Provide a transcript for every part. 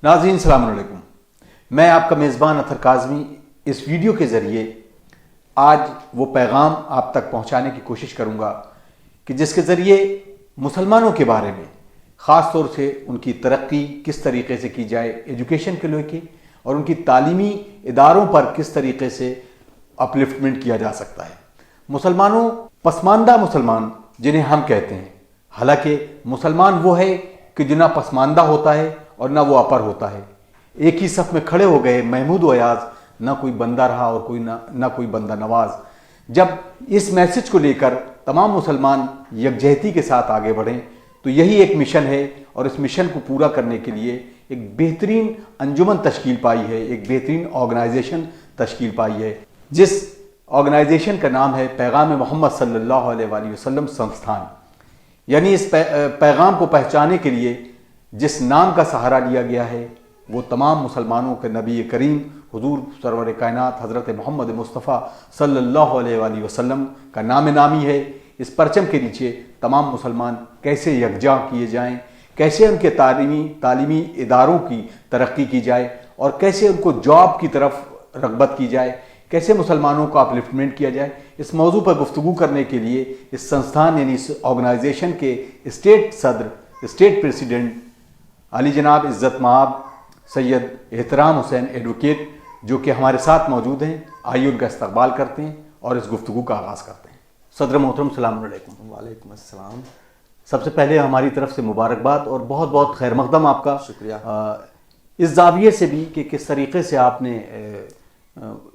नाज़रीन सलाम अलैकुम। मैं आपका मेज़बान अतर काज़मी इस वीडियो के ज़रिए आज वो पैगाम आप तक पहुंचाने की कोशिश करूंगा कि जिसके ज़रिए मुसलमानों के बारे में ख़ास तौर से उनकी तरक्की किस तरीके से की जाए एजुकेशन के लेके, और उनकी तालीमी इदारों पर किस तरीके से अपलिफ्टमेंट किया जा सकता है। मुसलमानों, पसमानदा मुसलमान जिन्हें हम कहते हैं, हालांकि मुसलमान वो है कि जो ना पसमानदा होता है और ना वो अपर होता है। एक ही सफ में खड़े हो गए महमूद व अयाज, ना कोई बंदा रहा और कोई ना कोई बंदा नवाज। जब इस मैसेज को लेकर तमाम मुसलमान यकजहती के साथ आगे बढ़ें तो यही एक मिशन है, और इस मिशन को पूरा करने के लिए एक बेहतरीन अंजुमन तश्कील पाई है, एक बेहतरीन ऑर्गेनाइजेशन तश्कील पाई है, जिस ऑर्गेनाइजेशन का नाम है पैगाम मोहम्मद सल्लल्लाहु अलैहि वसल्लम संस्थान। यानी इस पैगाम को पहचाने के लिए जिस नाम का सहारा लिया गया है वो तमाम मुसलमानों के नबी करीम हुजूर सरवर कायनात हज़रत मोहम्मद मुस्तफ़ा सल्लल्लाहु अलैहि वसल्लम का नाम नामी है। इस परचम के नीचे तमाम मुसलमान कैसे यकजा किए जाएं, कैसे उनके तालीमी इदारों की तरक्की की जाए और कैसे उनको जॉब की तरफ रग़बत की जाए, कैसे मुसलमानों का अपलिफ्टमेंट किया जाए, इस मौजू पर गुफ्तगू करने के लिए इस संस्थान यानी इस ऑर्गेनाइजेशन के स्टेट सदर, स्टेट प्रेसिडेंट अली जनाब इज़्ज़त माब सैयद एहतराम हुसैन एडवोकेट, जो कि हमारे साथ मौजूद हैं, आइए उनका इस्तकबाल करते हैं और इस गुफ्तगू का आगाज़ करते हैं। सदर मोहतरम सलाम अलैकुम। वालेकुम अस्सलाम। सबसे पहले हमारी तरफ से मुबारकबाद और बहुत बहुत खैर मकदम आपका। शुक्रिया। इस जाविये से भी कि किस तरीके से आपने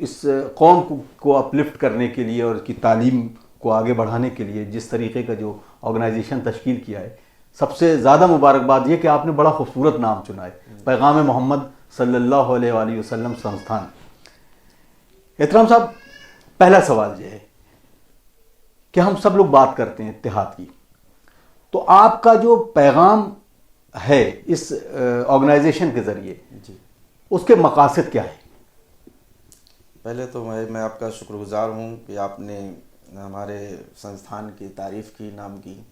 इस कौम को अपलिफ्ट करने के लिए और इसकी तालीम को आगे बढ़ाने के लिए जिस तरीके का जो ऑर्गेनाइजेशन तश्कील किया है, सबसे ज़्यादा मुबारकबाद ये कि आपने बड़ा खूबसूरत नाम चुना है, पैगाम मोहम्मद सल्लल्लाहु अलैहि वसल्लम संस्थान। एहतराम साहब, पहला सवाल ये है कि हम सब लोग बात करते हैं इत्तेहाद की, तो आपका जो पैगाम है इस ऑर्गेनाइजेशन के ज़रिए जी, उसके मकासद क्या है? पहले तो मैं आपका शुक्रगुजार हूँ कि आपने हमारे संस्थान की तारीफ़ की, नाम की,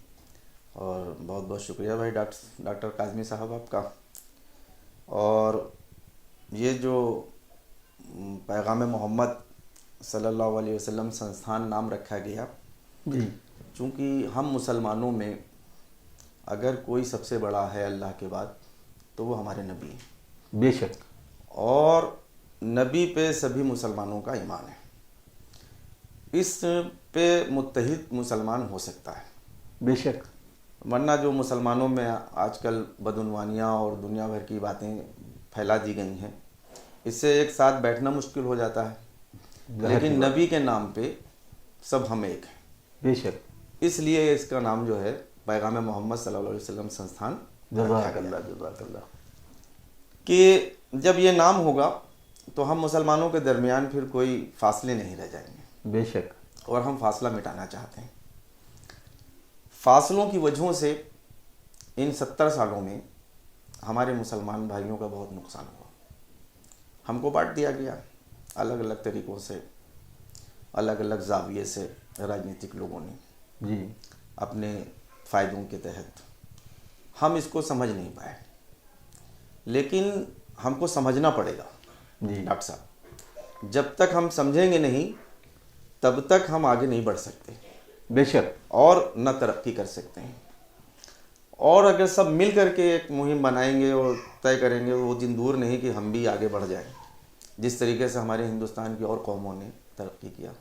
और बहुत बहुत शुक्रिया भाई डॉक्टर काज़मी साहब आपका। और ये जो पैगाम मोहम्मद सल्लल्लाहु अलैहि वसल्लम संस्थान नाम रखा गया जी, चूँकि हम मुसलमानों में अगर कोई सबसे बड़ा है अल्लाह के बाद तो वो हमारे नबी हैं। बेशक। और नबी पे सभी मुसलमानों का ईमान है, इस पे मुत्तहिद मुसलमान हो सकता है। बेशक। वरना जो मुसलमानों में आजकल बदउनवानियाँ और दुनिया भर की बातें फैला दी गई हैं, इससे एक साथ बैठना मुश्किल हो जाता है। लेकिन नबी के नाम पे सब हम एक हैं। बेशक। इसलिए इसका नाम जो है पैगाम मोहम्मद सल्लल्लाहु अलैहि वसल्लम संस्थान जज़ाकल्लाह। कि जब ये नाम होगा तो हम मुसलमानों के दरमियान फिर कोई फासले नहीं रह जाएंगे। बेशक। और हम फासला मिटाना चाहते हैं। फासलों की वजहों से इन 70 सालों में हमारे मुसलमान भाइयों का बहुत नुकसान हुआ। हमको बांट दिया गया अलग अलग तरीक़ों से, अलग अलग जाविये से राजनीतिक लोगों ने जी। अपने फ़ायदों के तहत। हम इसको समझ नहीं पाए, लेकिन हमको समझना पड़ेगा जी डॉक्टर साहब। जब तक हम समझेंगे नहीं तब तक हम आगे नहीं बढ़ सकते। बेशक। और न तरक्की कर सकते हैं। और अगर सब मिल करके एक मुहिम बनाएंगे और तय करेंगे, वो दिन दूर नहीं कि हम भी आगे बढ़ जाएं जिस तरीके से हमारे हिंदुस्तान की और कौमों ने तरक्की किया।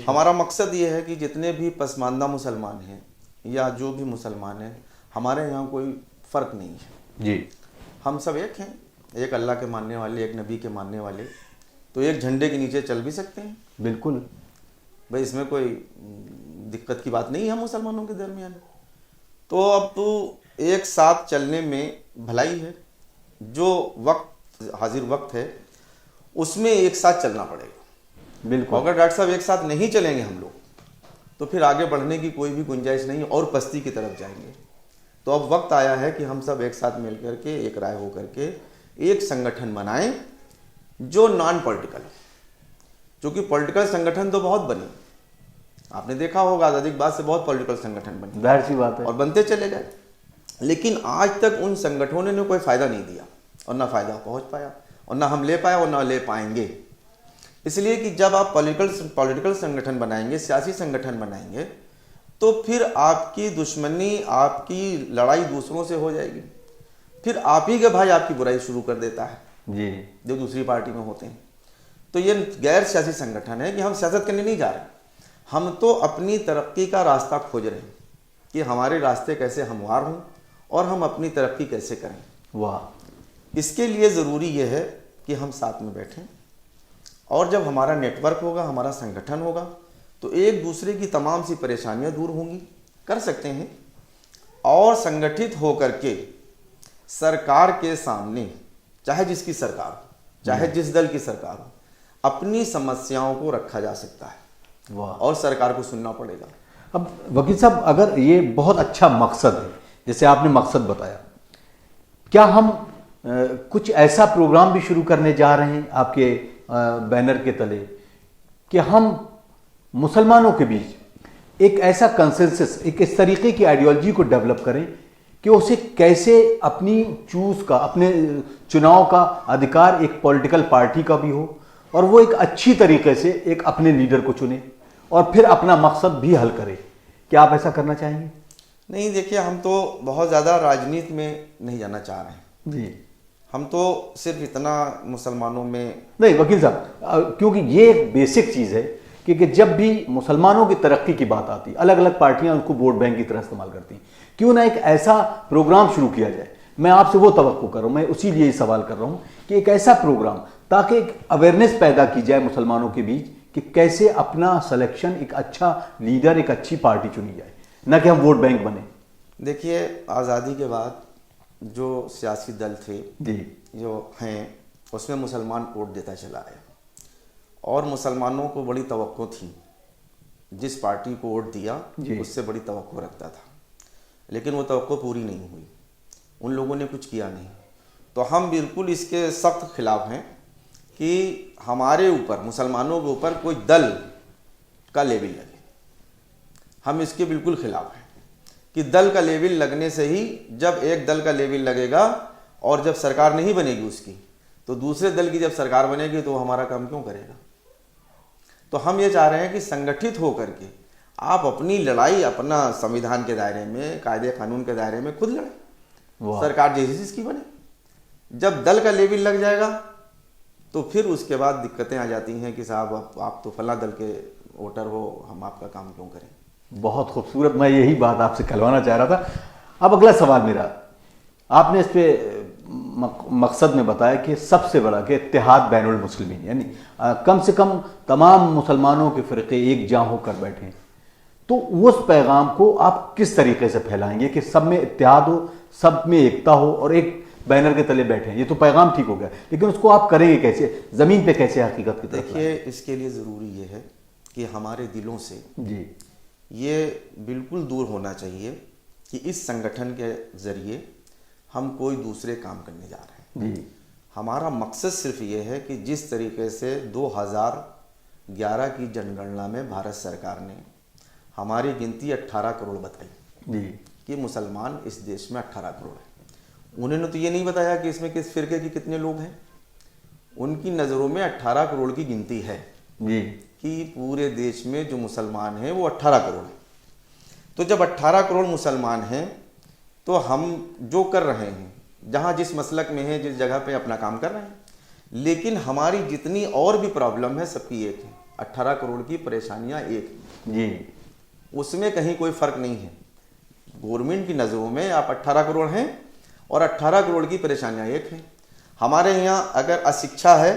हमारा मकसद ये है कि जितने भी पसमानदा मुसलमान हैं या जो भी मुसलमान हैं, हमारे यहाँ कोई फ़र्क नहीं है जी। हम सब एक हैं, एक अल्लाह के मानने वाले, एक नबी के मानने वाले, तो एक झंडे के नीचे चल भी सकते हैं। बिल्कुल भाई, इसमें कोई दिक्कत की बात नहीं है मुसलमानों के दरमियान। तो अब तो एक साथ चलने में भलाई है। जो वक्त हाजिर वक्त है उसमें एक साथ चलना पड़ेगा। बिल्कुल। अगर डॉक्टर साहब एक साथ नहीं चलेंगे हम लोग तो फिर आगे बढ़ने की कोई भी गुंजाइश नहीं और पस्ती की तरफ जाएंगे। तो अब वक्त आया है कि हम सब एक साथ मिल करके, एक राय हो करके एक संगठन बनाएं जो नॉन पॉलिटिकल है। क्योंकि पॉलिटिकल संगठन तो बहुत बने, आपने देखा होगा आज़ादी के बाद से बहुत पॉलिटिकल संगठन बने, जाहिर सी बात है, और बनते चले गए, लेकिन आज तक उन संगठनों ने कोई फ़ायदा नहीं दिया। और ना फ़ायदा पहुंच पाया, और ना हम ले पाए और ना ले पाएंगे। इसलिए कि जब आप पॉलिटिकल संगठन बनाएंगे, सियासी संगठन बनाएंगे, तो फिर आपकी दुश्मनी, आपकी लड़ाई दूसरों से हो जाएगी। फिर आप ही के भाई आपकी बुराई शुरू कर देता है जी, जो दूसरी पार्टी में होते हैं। तो ये गैर सियासी संगठन है कि हम सियासत करने नहीं जा रहे, हम तो अपनी तरक्की का रास्ता खोज रहे हैं कि हमारे रास्ते कैसे हमवार हों और हम अपनी तरक्की कैसे करें। वाह। इसके लिए ज़रूरी ये है कि हम साथ में बैठें, और जब हमारा नेटवर्क होगा, हमारा संगठन होगा, तो एक दूसरे की तमाम सी परेशानियां दूर होंगी, कर सकते हैं। और संगठित होकर के सरकार के सामने, चाहे जिसकी सरकार हो, चाहे जिस दल की सरकार हो, अपनी समस्याओं को रखा जा सकता है। वाह। और सरकार को सुनना पड़ेगा। अब वकील साहब, अगर ये बहुत अच्छा मकसद है, जैसे आपने मकसद बताया, क्या हम कुछ ऐसा प्रोग्राम भी शुरू करने जा रहे हैं आपके बैनर के तले कि हम मुसलमानों के बीच एक ऐसा कंसेंसस, एक इस तरीके की आइडियोलॉजी को डेवलप करें कि उसे कैसे अपनी चूज का, अपने चुनाव का अधिकार एक पॉलिटिकल पार्टी का भी हो, और वो एक अच्छी तरीके से एक अपने लीडर को चुने और फिर अपना मकसद भी हल करे। क्या आप ऐसा करना चाहेंगे? नहीं, देखिए, हम तो बहुत ज़्यादा राजनीति में नहीं जाना चाह रहे हैं जी। हम तो सिर्फ इतना मुसलमानों में नहीं वकील साहब, क्योंकि ये एक बेसिक चीज़ है कि जब भी मुसलमानों की तरक्की की बात आती, अलग अलग पार्टियां उनको वोट बैंक की तरह इस्तेमाल करती हैं, क्यों ना एक ऐसा प्रोग्राम शुरू किया जाए। मैं आपसे वो तवक्को कर रहा हूँ, मैं उसी लिए सवाल कर रहा हूँ कि एक ऐसा प्रोग्राम, ताकि एक अवेयरनेस पैदा की जाए मुसलमानों के बीच कि कैसे अपना सिलेक्शन, एक अच्छा लीडर, एक अच्छी पार्टी चुनी जाए, ना कि हम वोट बैंक बने। देखिए, आज़ादी के बाद जो सियासी दल थे जी, जो हैं, उसमें मुसलमान वोट देता चला आया, और मुसलमानों को बड़ी तवक्को थी, जिस पार्टी को वोट दिया उससे बड़ी तवक्को रखता था, लेकिन वो तवक्को पूरी नहीं हुई, उन लोगों ने कुछ किया नहीं। तो हम बिल्कुल इसके सख्त खिलाफ हैं कि हमारे ऊपर, मुसलमानों के ऊपर कोई दल का लेबल लगे। हम इसके बिल्कुल खिलाफ हैं कि दल का लेबल लगने से ही, जब एक दल का लेबल लगेगा और जब सरकार नहीं बनेगी उसकी, तो दूसरे दल की जब सरकार बनेगी तो वो हमारा काम क्यों करेगा। तो हम ये चाह रहे हैं कि संगठित होकर के आप अपनी लड़ाई अपना संविधान के दायरे में, कायदे कानून के दायरे में खुद लड़ें, सरकार जैसी चीज की बने। जब दल का लेबल लग जाएगा तो फिर उसके बाद दिक्कतें आ जाती हैं कि साहब आप तो फला दल के वोटर हो, हम आपका काम क्यों करें। बहुत खूबसूरत, मैं यही बात आपसे कहलवाना चाह रहा था। अब अगला सवाल मेरा, आपने इस पे मकसद में बताया कि सबसे बड़ा कि इत्तेहाद बैनुल मुस्लिमीन, यानी कम से कम तमाम मुसलमानों के फ़िरक़े एक जां होकर बैठे, तो उस पैगाम को आप किस तरीके से फैलाएंगे कि सब में इत्तेहाद हो, सब में एकता हो और एक बैनर के तले बैठे? ये तो पैगाम ठीक हो गया, लेकिन उसको आप करेंगे कैसे, ज़मीन पे कैसे हकीकत की तरफ? देखिए, इसके लिए ज़रूरी ये है कि हमारे दिलों से जी ये बिल्कुल दूर होना चाहिए कि इस संगठन के ज़रिए हम कोई दूसरे काम करने जा रहे हैं। जी, हमारा मकसद सिर्फ ये है कि जिस तरीके से 2011 की जनगणना में भारत सरकार ने हमारी गिनती 18 करोड़ बताई जी, कि मुसलमान इस देश में 18 करोड़ है, उन्होंने तो ये नहीं बताया कि इसमें किस फिरके के कितने लोग हैं। उनकी नज़रों में 18 करोड़ की गिनती है जी, कि पूरे देश में जो मुसलमान हैं वो 18 करोड़ हैं। तो जब 18 करोड़ मुसलमान हैं तो हम जो कर रहे हैं, जहाँ जिस मसलक में हैं, जिस जगह पे अपना काम कर रहे हैं, लेकिन हमारी जितनी और भी प्रॉब्लम है सबकी एक है, 18 करोड़ की परेशानियाँ एक हैं जी, उसमें कहीं कोई फ़र्क नहीं है। गवर्नमेंट की नज़रों में आप 18 करोड़ हैं और 18 करोड़ की परेशानियाँ एक हैं। हमारे यहाँ अगर अशिक्षा है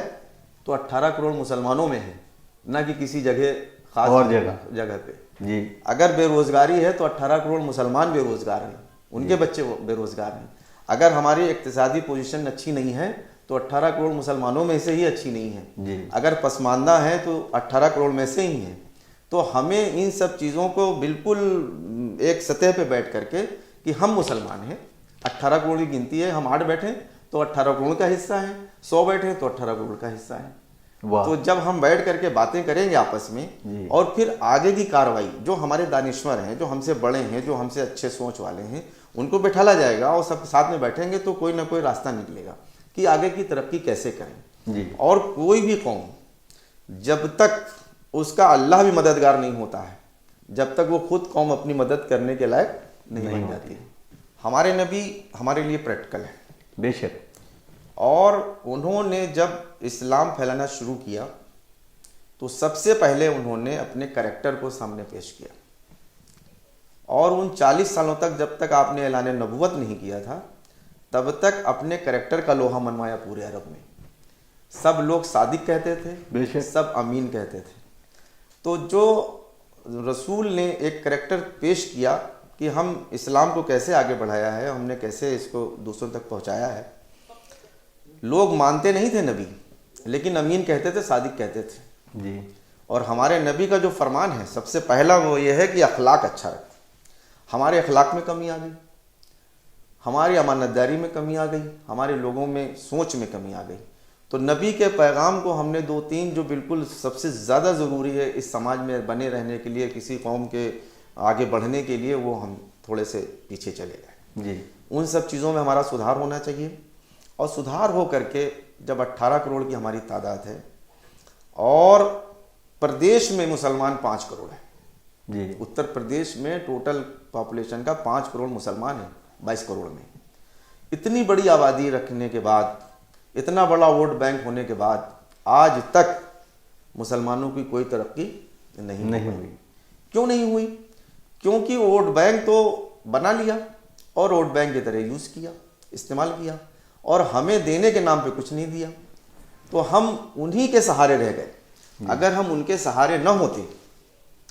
तो 18 करोड़ मुसलमानों में है, ना कि किसी जगह खास और जगह पे। जी, अगर बेरोजगारी है तो 18 करोड़ मुसलमान बेरोजगार हैं, उनके बच्चे बेरोजगार हैं। अगर हमारी इक्तिसादी पोजीशन अच्छी नहीं है तो 18 करोड़ मुसलमानों में से ही अच्छी नहीं है जी। अगर पसमानदा है तो 18 करोड़ में से ही है। तो हमें इन सब चीज़ों को बिल्कुल एक सतह पे बैठ करके कि हम मुसलमान हैं, 18 करोड़ की गिनती है, हम 8 बैठे तो 18 करोड़ का हिस्सा है, 100 बैठे तो 18 करोड़ का हिस्सा है। तो जब हम बैठ करके बातें करेंगे आपस में और फिर आगे की कार्रवाई, जो हमारे दानिश्वर हैं, जो हमसे बड़े हैं, जो हमसे अच्छे सोच वाले हैं, उनको बैठाला जाएगा और सब साथ में बैठेंगे तो कोई ना कोई रास्ता निकलेगा। कि आगे की तरक्की कैसे करें। जी। और कोई भी कौम जब तक उसका अल्लाह भी मददगार नहीं होता है, जब तक वो खुद कौम अपनी मदद करने के लायक नहीं बन जाती। हमारे नबी हमारे लिए प्रैक्टिकल है, बेशक। और उन्होंने जब इस्लाम फैलाना शुरू किया तो सबसे पहले उन्होंने अपने करैक्टर को सामने पेश किया। और उन 40 सालों तक, जब तक आपने ऐलान नबूवत नहीं किया था, तब तक अपने करैक्टर का लोहा मनवाया पूरे अरब में। सब लोग सादिक कहते थे, सब अमीन कहते थे। तो जो रसूल ने एक करैक्टर पेश किया कि हम इस्लाम को कैसे आगे बढ़ाया है, हमने कैसे इसको दूसरों तक पहुंचाया है। लोग मानते नहीं थे नबी, लेकिन अमीन कहते थे, सादिक कहते थे जी। और हमारे नबी का जो फरमान है सबसे पहला वो ये है कि अखलाक अच्छा रखें। हमारे अखलाक में कमी आ गई, हमारी अमानतदारी में कमी आ गई, हमारे लोगों में सोच में कमी आ गई। तो नबी के पैगाम को हमने 2-3 जो बिल्कुल सबसे ज़्यादा ज़रूरी है इस समाज में बने रहने के लिए, किसी कौम के आगे बढ़ने के लिए, वो हम थोड़े से पीछे चले गए जी। उन सब चीज़ों में हमारा सुधार होना चाहिए। और सुधार हो करके जब 18 करोड़ की हमारी तादाद है और प्रदेश में मुसलमान 5 करोड़ है जी। उत्तर प्रदेश में टोटल पॉपुलेशन का 5 करोड़ मुसलमान है 22 करोड़ में। इतनी बड़ी आबादी रखने के बाद, इतना बड़ा वोट बैंक होने के बाद आज तक मुसलमानों की कोई तरक्की नहीं हुई। क्यों नहीं हुई? क्योंकि वोट बैंक तो बना लिया और वोट बैंक की तरह यूज़ किया, इस्तेमाल किया, और हमें देने के नाम पे कुछ नहीं दिया। तो हम उन्हीं के सहारे रह गए। अगर हम उनके सहारे न होते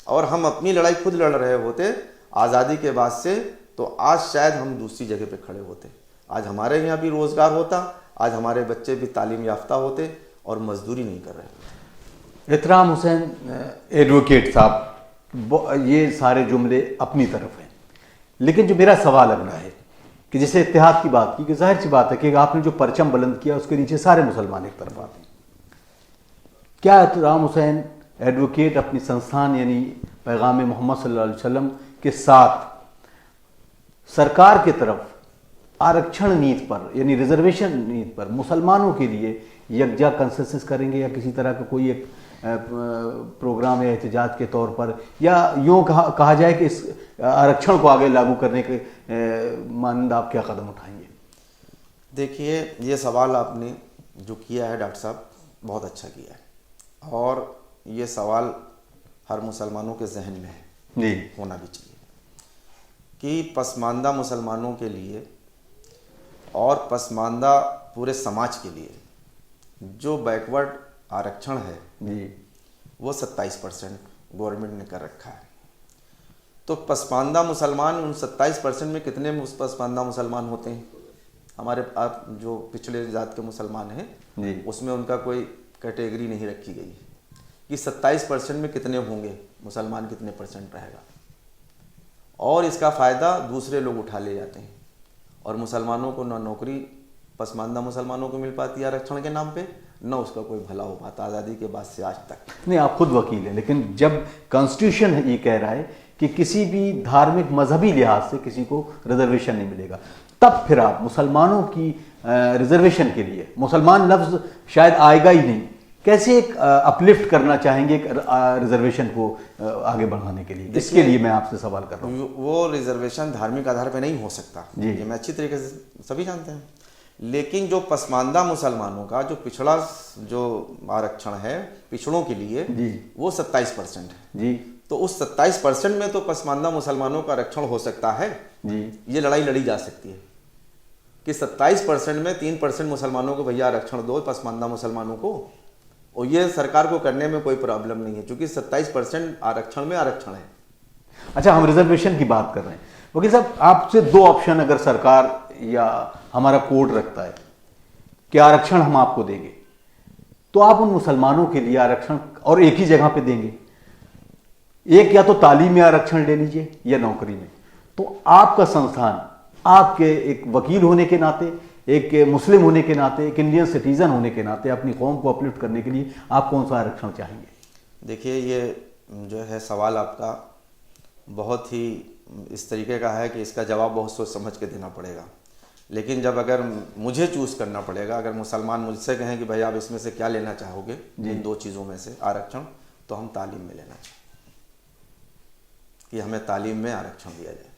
और हम अपनी लड़ाई खुद लड़ रहे होते आज़ादी के बाद से, तो आज शायद हम दूसरी जगह पे खड़े होते। आज हमारे यहाँ भी रोज़गार होता, आज हमारे बच्चे भी तालीम याफ्ता होते और मजदूरी नहीं कर रहे। एहतराम हुसैन एडवोकेट साहब, ये सारे जुमले अपनी तरफ हैं, लेकिन जो मेरा सवाल अगला है कि जैसे इत्तेहाद की बात की, कि जाहिर सी बात है कि आपने जो परचम बुलंद किया उसके नीचे सारे मुसलमान एक तरफ आते हैं। क्या एहतराम हुसैन एडवोकेट अपनी संस्थान यानी पैगाम मोहम्मद सल्लल्लाहु अलैहि वसल्लम के साथ सरकार की तरफ आरक्षण नीति पर यानी रिजर्वेशन नीति पर मुसलमानों के लिए यकजा कंसेंसस करेंगे, या किसी तरह का कोई एक प्रोग्राम या एहतजाज के तौर पर, या यूँ कहा जाए कि इस आरक्षण को आगे लागू करने के मानद आप क्या कदम उठाएंगे? देखिए, ये सवाल आपने जो किया है डॉक्टर साहब, बहुत अच्छा किया है, और ये सवाल हर मुसलमानों के जहन में है जी, होना भी चाहिए कि पसमानदा मुसलमानों के लिए और पसमानदा पूरे समाज के लिए जो बैकवर्ड आरक्षण है जी, वो 27% गवर्नमेंट ने कर रखा है। तो पसमानदा मुसलमान, उन 27% में कितने पसमानदा मुसलमान होते हैं? हमारे आप जो पिछड़े जात के मुसलमान हैं जी, उसमें उनका कोई कैटेगरी नहीं रखी गई है कि 27% में कितने होंगे मुसलमान, कितने परसेंट रहेगा, और इसका फ़ायदा दूसरे लोग उठा ले जाते हैं। और मुसलमानों को न नौकरी पसमानदा मुसलमानों को मिल पाती है आरक्षण के नाम पे, न उसका कोई भला हो पाता आज़ादी के बाद से आज तक। नहीं, आप खुद वकील हैं, लेकिन जब कॉन्स्टिट्यूशन ये कह रहा है कि किसी भी धार्मिक मजहबी लिहाज से किसी को रिजर्वेशन नहीं मिलेगा, तब फिर आप मुसलमानों की रिजर्वेशन के लिए, मुसलमान लफ्ज़ शायद आएगा ही नहीं, कैसे एक अपलिफ्ट करना चाहेंगे रिजर्वेशन को आगे बढ़ाने के लिए? इसके लिए मैं आपसे सवाल कर रहा हूँ। वो रिजर्वेशन धार्मिक आधार पर नहीं हो सकता, जी, ये मैं अच्छी तरीके से सभी जानते हैं। लेकिन जो पसमानदा मुसलमानों का जो पिछड़ा जो आरक्षण है पिछड़ों के लिए जी, वो 27% है जी, तो उस 27% में तो पसमानदा मुसलमानों का आरक्षण हो सकता है जी। ये लड़ाई लड़ी जा सकती है कि 27% में 3% मुसलमानों को भैया आरक्षण दो पसमानदा मुसलमानों को, और ये सरकार को करने में कोई प्रॉब्लम नहीं है क्योंकि 27% आरक्षण में आरक्षण है। अच्छा, हम रिजर्वेशन की बात कर रहे हैं वकील साहब, आपसे दो ऑप्शन अगर सरकार या हमारा कोर्ट रखता है कि आरक्षण हम आपको देंगे, तो आप उन मुसलमानों के लिए आरक्षण और एक ही जगह पे देंगे, एक या तो तालीम में आरक्षण ले लीजिए या नौकरी में, तो आपका संस्थान आपके एक वकील होने के नाते, एक मुस्लिम होने के नाते, एक इंडियन सिटीजन होने के नाते अपनी कौम को अपलिफ्ट करने के लिए आप कौन सा आरक्षण चाहेंगे? देखिए, ये जो है सवाल आपका बहुत ही इस तरीके का है कि इसका जवाब बहुत सोच समझ के देना पड़ेगा। लेकिन जब अगर मुझे चूज़ करना पड़ेगा, अगर मुसलमान मुझसे कहें कि भाई आप इसमें से क्या लेना चाहोगे, इन 2 चीज़ों में से आरक्षण, तो हम तालीम में लेना चाहें कि हमें तालीम में आरक्षण दिया जाए।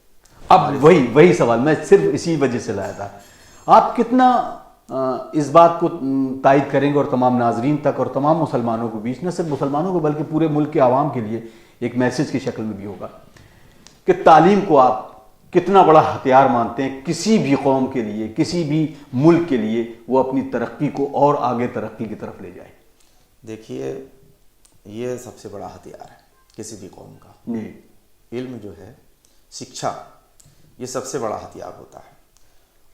अब वही सवाल मैं सिर्फ इसी वजह से लाया था। आप कितना इस बात को तायद करेंगे और तमाम नाजरीन तक और तमाम मुसलमानों के बीच, न सिर्फ मुसलमानों को बल्कि पूरे मुल्क के आवाम के लिए एक मैसेज की शक्ल में भी होगा कि तालीम को आप कितना बड़ा हथियार मानते हैं किसी भी कौम के लिए, किसी भी मुल्क के लिए, वो अपनी तरक्की को और आगे तरक्की की तरफ ले जाए? देखिए, ये सबसे बड़ा हथियार है किसी भी कौम का। इल्म जो है, शिक्षा, ये सबसे बड़ा हथियार होता है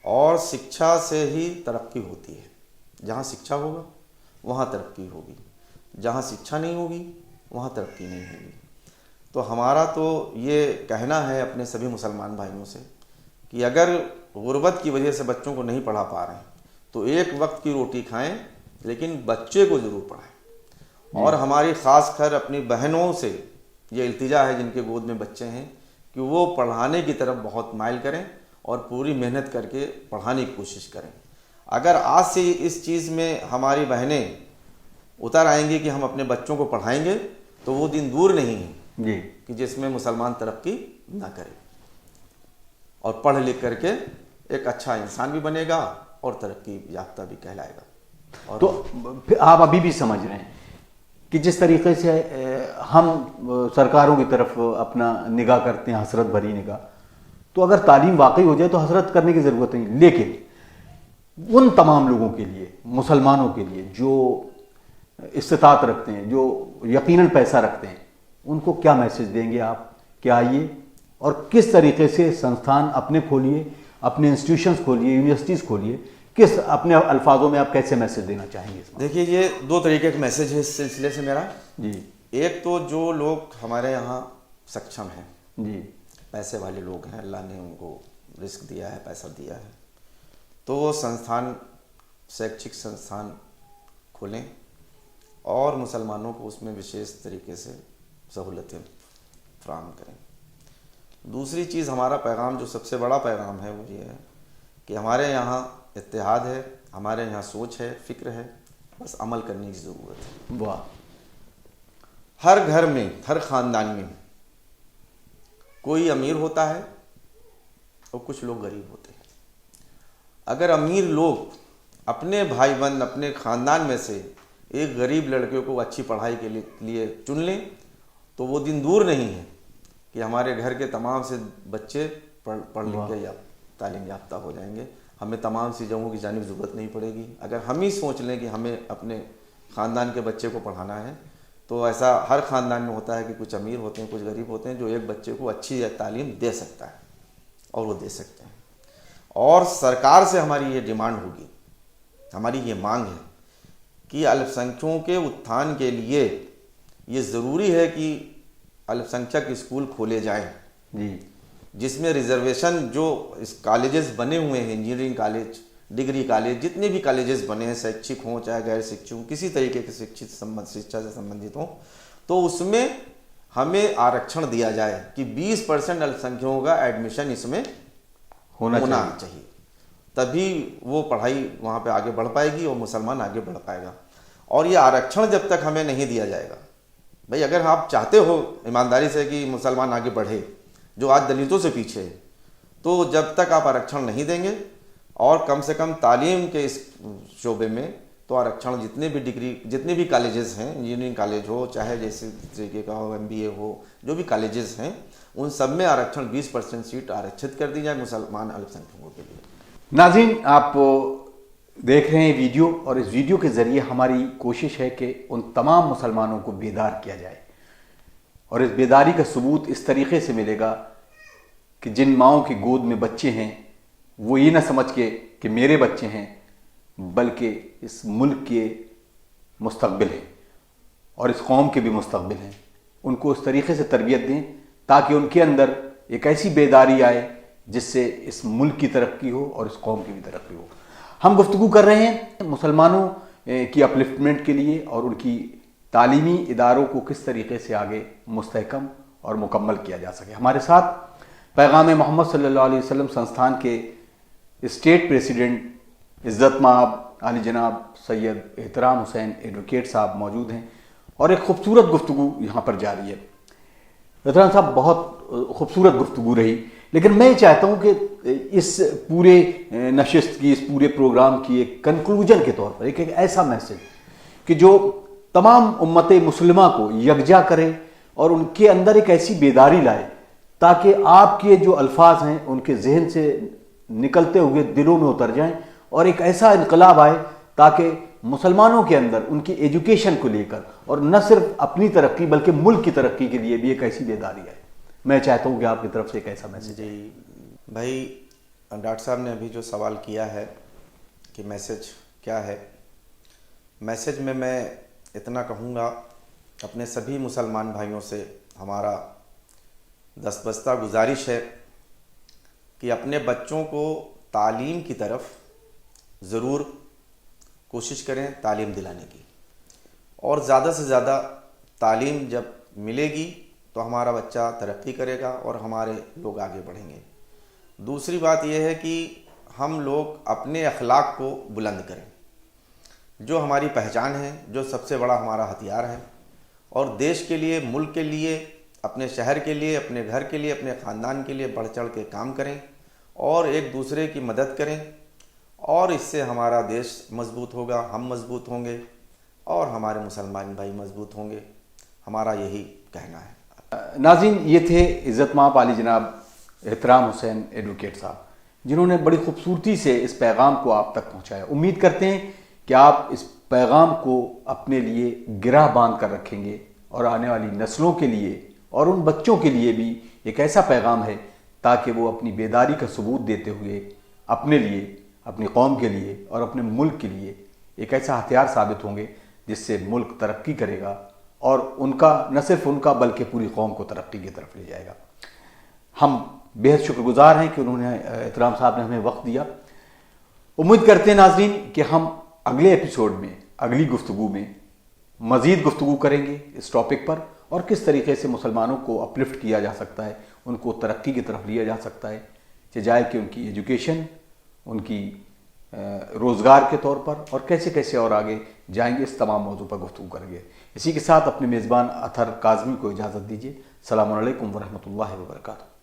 और शिक्षा से ही तरक्की होती है। जहाँ शिक्षा होगा वहाँ तरक्की होगी, जहाँ शिक्षा नहीं होगी वहाँ तरक्की नहीं होगी। तो हमारा तो ये कहना है अपने सभी मुसलमान भाइयों से कि अगर गुर्बत की वजह से बच्चों को नहीं पढ़ा पा रहे हैं तो एक वक्त की रोटी खाएं, लेकिन बच्चे को ज़रूर पढ़ाएं। और हमारी ख़ास कर अपनी बहनों से ये इल्तिजा है जिनके गोद में बच्चे हैं कि वो पढ़ाने की तरफ बहुत माइल करें और पूरी मेहनत करके पढ़ाने की कोशिश करें। अगर आज से इस चीज़ में हमारी बहनें उतर आएंगी कि हम अपने बच्चों को पढ़ाएंगे तो वो दिन दूर नहीं है जी कि जिसमें मुसलमान तरक्की ना करे और पढ़ लिख करके एक अच्छा इंसान भी बनेगा और तरक्की याफ्ता भी कहलाएगा। और तो फिर आप अभी भी समझ रहे हैं कि जिस तरीके से हम सरकारों की तरफ अपना निगाह करते हैं, हसरत भरी निगाह, तो अगर तालीम वाकई हो जाए तो हसरत करने की ज़रूरत नहीं। लेकिन उन तमाम लोगों के लिए, मुसलमानों के लिए जो इस्तिताअत रखते हैं, जो यकीनन पैसा रखते हैं, उनको क्या मैसेज देंगे आप? क्या आइए और किस तरीके से संस्थान अपने खोलिए, अपने इंस्टीट्यूशंस खोलिए, यूनिवर्सिटीज़ खोलिए, किस अपने अल्फाजों में आप कैसे मैसेज देना चाहेंगे इसमें? देखिए, ये 2 तरीके का मैसेज है इस सिलसिले से मेरा जी। एक तो जो लोग हमारे यहाँ सक्षम हैं जी, पैसे वाले लोग हैं, अल्लाह ने उनको रिस्क दिया है, पैसा दिया है, तो वो संस्थान, शैक्षिक संस्थान खोलें और मुसलमानों को उसमें विशेष तरीके से सहूलतें फराहम करें। दूसरी चीज़, हमारा पैगाम जो सबसे बड़ा पैगाम है वो ये है कि हमारे यहाँ इत्तेहाद है, हमारे यहाँ सोच है, फ़िक्र है, बस अमल करने की ज़रूरत है। वाह। हर घर में, हर ख़ानदान में कोई अमीर होता है और कुछ लोग गरीब होते हैं। अगर अमीर लोग अपने भाई बंद, अपने ख़ानदान में से एक गरीब लड़के को अच्छी पढ़ाई के लिए चुन लें तो वो दिन दूर नहीं है कि हमारे घर के तमाम से बच्चे पढ़ लिख के या तालीम याफ्ता हो जाएंगे। हमें तमाम सी जगहों की जाने की ज़रूरत नहीं पड़ेगी। अगर हम ही सोच लें कि हमें अपने ख़ानदान के बच्चे को पढ़ाना है तो ऐसा हर ख़ानदान में होता है कि कुछ अमीर होते हैं, कुछ गरीब होते हैं, जो एक बच्चे को अच्छी तालीम दे सकता है और वो दे सकते हैं। और सरकार से हमारी ये डिमांड होगी, हमारी ये मांग है कि अल्पसंख्यकों के उत्थान के लिए ये ज़रूरी है कि अल्पसंख्यक स्कूल खोले जाएं जी, जिसमें रिजर्वेशन, जो इस कॉलेजेस बने हुए हैं, इंजीनियरिंग कॉलेज, डिग्री कॉलेज, जितने भी कॉलेजेस बने हैं, शैक्षिक हों चाहे गैर शैक्षिक हों, किसी तरीके के शिक्षा से संबंधित हों, तो उसमें हमें आरक्षण दिया जाए कि 20% अल्पसंख्यकों का एडमिशन इसमें होना चाहिए। तभी वो पढ़ाई वहाँ पे आगे बढ़ पाएगी और मुसलमान आगे बढ़ पाएगा। और ये आरक्षण जब तक हमें नहीं दिया जाएगा, भाई अगर आप चाहते हो ईमानदारी से कि मुसलमान आगे बढ़े जो आज दलितों से पीछे है, तो जब तक आप आरक्षण नहीं देंगे और कम से कम तालीम के इस शोबे में तो आरक्षण जितने भी कॉलेजेस हैं, इंजीनियरिंग कॉलेज हो चाहे जैसे तरीके का हो, MBA हो, जो भी कॉलेजेस हैं, उन सब में आरक्षण 20% सीट आरक्षित कर दी जाए मुसलमान अल्पसंख्यकों के लिए। नाज़रीन, आप देख रहे हैं वीडियो और इस वीडियो के ज़रिए हमारी कोशिश है कि उन तमाम मुसलमानों को बेदार किया जाए और इस बेदारी का सबूत इस तरीके से मिलेगा कि जिन माओं की गोद में बच्चे हैं वो ये ना समझ के कि मेरे बच्चे हैं, बल्कि इस मुल्क के मुस्तकबिल हैं और इस कौम के भी मुस्तकबिल हैं। उनको उस तरीके से तरबियत दें ताकि उनके अंदर एक ऐसी बेदारी आए जिससे इस मुल्क की तरक्की हो और इस कौम की भी तरक्की हो। हम गुफ्तगू कर रहे हैं मुसलमानों की अपलिफ्टमेंट के लिए और उनकी तालीमी इदारों को किस तरीके से आगे मुस्तहकम और मुकम्मल किया जा सके। हमारे साथ पैगाम मोहम्मद सल्लल्लाहु अलैहि वसल्लम संस्थान के स्टेट प्रेसिडेंट इज़्ज़त माब आली जनाब सैयद एहतराम हुसैन एडवोकेट साहब मौजूद हैं और एक खूबसूरत गुफ्तगू यहाँ पर जारी है। एहतराम साहब, बहुत खूबसूरत गुफ्तगू रही, लेकिन मैं चाहता हूँ कि इस पूरे नशिस्त की, इस पूरे प्रोग्राम की एक कंक्लूजन के तौर पर एक ऐसा मैसेज कि जो तमाम उम्मत मुस्लिमा को यकजा करे और उनके अंदर एक ऐसी बेदारी लाए ताकि आपके जो अल्फाज हैं उनके जहन से निकलते हुए दिलों में उतर जाएं और एक ऐसा इनकलाब आए ताकि मुसलमानों के अंदर उनकी एजुकेशन को लेकर और न सिर्फ अपनी तरक्की बल्कि मुल्क की तरक्की के लिए भी एक ऐसी बेदारी है। मैं चाहता हूं कि आपकी तरफ से एक ऐसा मैसेज। जी भाई, डॉक्टर साहब ने अभी जो सवाल किया है कि मैसेज क्या है, मैसेज में मैं इतना कहूँगा, अपने सभी मुसलमान भाइयों से हमारा दस्तबस्ता गुजारिश है कि अपने बच्चों को तालीम की तरफ ज़रूर कोशिश करें, तालीम दिलाने की, और ज़्यादा से ज़्यादा तालीम जब मिलेगी तो हमारा बच्चा तरक्की करेगा और हमारे लोग आगे बढ़ेंगे। दूसरी बात यह है कि हम लोग अपने अखलाक को बुलंद करें, जो हमारी पहचान है, जो सबसे बड़ा हमारा हथियार है, और देश के लिए, मुल्क के लिए, अपने शहर के लिए, अपने घर के लिए, अपने ख़ानदान के लिए बढ़ चढ़ के काम करें और एक दूसरे की मदद करें, और इससे हमारा देश मजबूत होगा, हम मजबूत होंगे और हमारे मुसलमान भाई मजबूत होंगे। हमारा यही कहना है। नाज़रीन, ये थे इज़्ज़त माब आली जनाब एहतराम हुसैन एडवोकेट साहब, जिन्होंने बड़ी खूबसूरती से इस पैगाम को आप तक पहुँचाया। उम्मीद करते हैं कि आप इस पैगाम को अपने लिए गिरह बांध कर रखेंगे और आने वाली नस्लों के लिए और उन बच्चों के लिए भी एक ऐसा पैगाम है ताकि वो अपनी बेदारी का सबूत देते हुए अपने लिए, अपनी कौम के लिए और अपने मुल्क के लिए एक ऐसा हथियार साबित होंगे जिससे मुल्क तरक्की करेगा और उनका, न सिर्फ उनका बल्कि पूरी कौम को तरक्की की तरफ ले जाएगा। हम बेहद शुक्रगुजार हैं कि उन्होंने, एहतराम साहब ने हमें वक्त दिया। उम्मीद करते हैं नाज़रीन कि हम अगले एपिसोड में, अगली गुफ्तगू में मज़ीद गुफ्तगू करेंगे इस टॉपिक पर और किस तरीके से मुसलमानों को अपलिफ्ट किया जा सकता है, उनको तरक्की की तरफ लिया जा सकता है, चाहे कि उनकी एजुकेशन, उनकी रोज़गार के तौर पर, और कैसे कैसे और आगे जाएंगे, इस तमाम मौजू पर गुफ्तगू करेंगे। इसी के साथ अपने मेज़बान अतहर काज़मी को इजाज़त दीजिए। अस्सलामु अलैकुम वरहमतुल्लाहि वबरकातुहू।